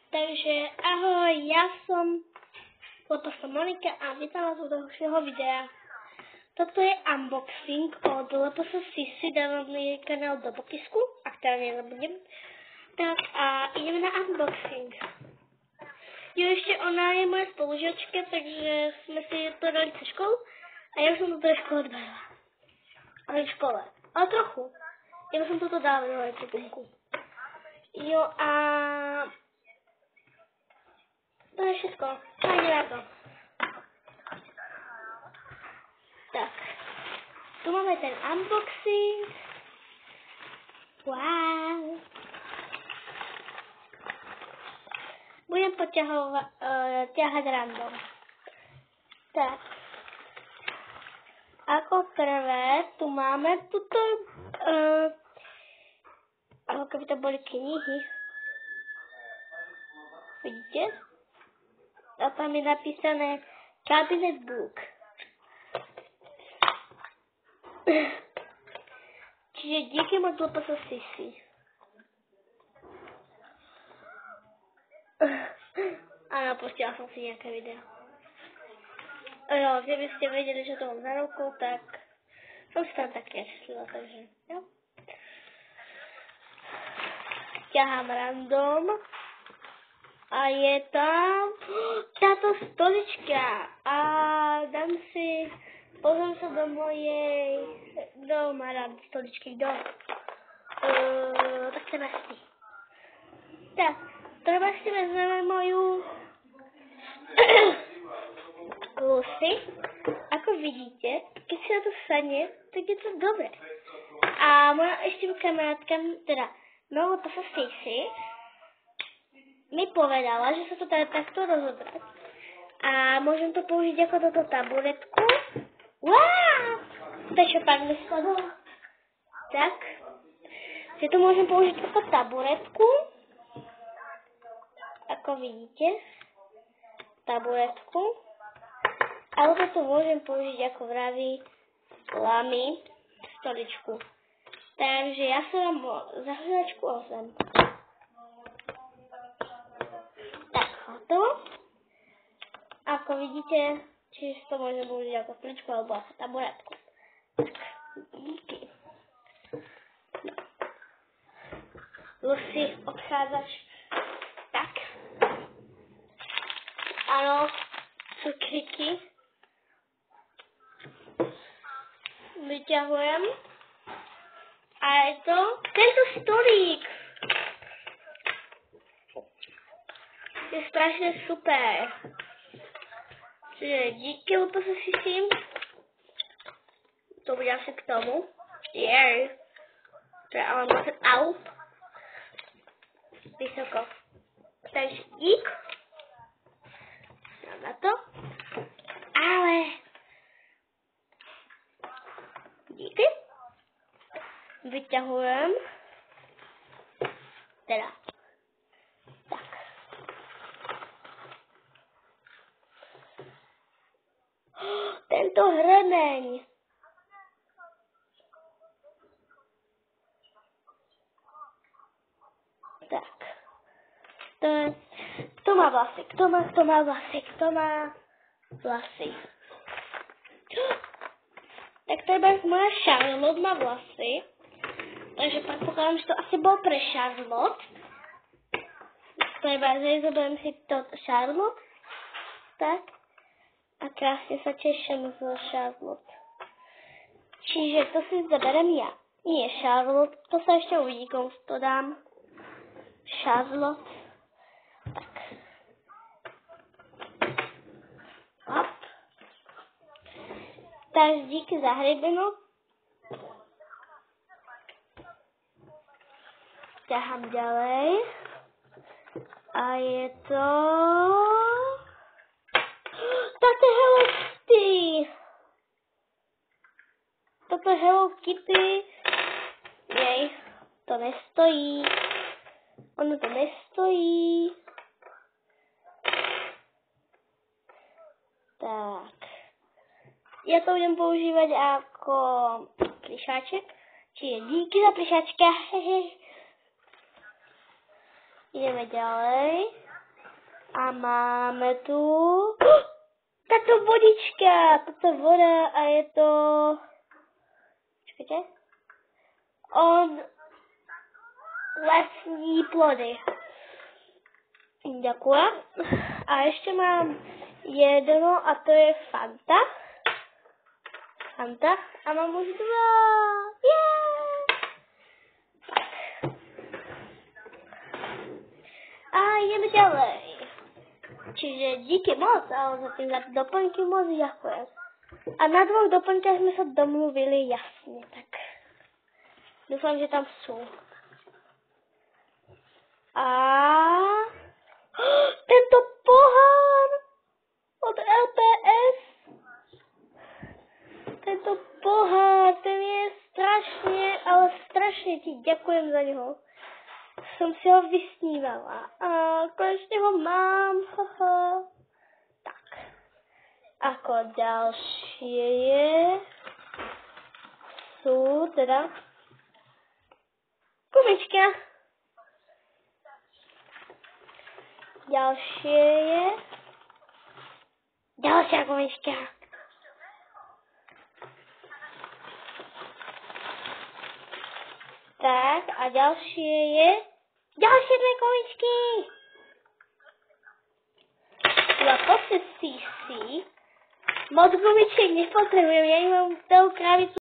Takže ahoj, ja som Monika a vítam vás u ďalšieho videa. Toto je unboxing od LPS Sisi, dávam jej kanál do popisku, ak teda nezabudnem. Tak a ideme na unboxing. Jo, ešte ona je moja spolužiačka, takže sme si to dali cez školu a ja už som to trošku odbavila. Ale v škole, ale trochu. Ja som toto dala do gumku. Jo a to je všetko. Hajde na to. Tak. Tu máme ten unboxing. Wow. Budem ťahať random. Tak. Ako prvé, tu máme tuto, ako keby to boli knihy. Vidíte? A tam je napísané Cabinet Book. Čiže díky moc LPS Sisi. Áno, pustila som si nejaké video. Jo, keby ste vedeli, že to mám za ruku, tak som si tam také šlila, takže jo. Ťahám random. A je tam táto stolička. A pozriem sa do mojej, kto má rád stoličky, kto? Tak treba si. Tak, treba si vezmeme moju Lucy. Ako vidíte, keď si na to sadne, tak je to dobré. A moja ešte kamarátka, teda LPS Sisi, mi povedala, že sa to dá takto rozobrať. A môžem to použiť ako toto taburetku. Wow! Prečo pár mi spadlo? Tak. Že to môžem použiť ako taburetku. Ako vidíte. Taburetku. Alebo to môžem použiť ako vraví lamy stoličku. Takže ja sa vám za chvíľačku ozvem. Ako vidíte, čiže to môžem použiť ako stoličku alebo ako taburetku. Díky. Lucy, odchádzaš. Tak. Áno, cukriky. Vyťahujem. A je to tento stolík. Je strašne super. Čiže díky LPS Sisi. To bude asi k tomu. Jej. To je ale musím out. Vysoko. Takže dík. Dám na to. Ale. Díky. Vyťahujem. Teda. Tento hrebeň. Tak. To má vlasy. Kto má vlasy? Tak to je moja Charlotte má vlasy. Takže predpokladám, že to asi bol pre Charlotte. Zoberiem si to Charlotte. Tak. A krásne sa teším z Charlotte. Čiže to si zaberem ja. Nie Charlotte, to sa ešte uvidí, komu to dám. Charlotte. Tak. Hop. Takže díky za hrebenok. Ťahám ďalej. A je to Hello Kitty. Toto Hello Kitty. Jej, to nestojí. Ono to nestojí. Tak. Ja to budem používať ako plišáček. Čiže díky za plišáčka. Ideme ďalej. A máme tu táto vodička, táto voda a je to, čakajte, on lesní plody. Ďakujem. A ešte mám jedno a to je Fanta. A mám už 2. Yeah! Tak. A ideme ďalej. Čiže díky moc, ale za tým doplňky moc ďakujem. A na 2 doplňkách sme sa domluvili jasne, tak dúfam, že tam sú. A tento pohár od LPS. Tento pohár, ten je strašne, ale strašne ti ďakujem za neho. Som si ho vysnívala. A konečne ho mám. Tak. Ako ďalšie sú teda gumička. Ďalšie je ďalšia gumička. Tak a ďalšie je ďalšie 2 gumičky. Lebo si moc gumičiek nepotrebujem, ja imám celú krabicu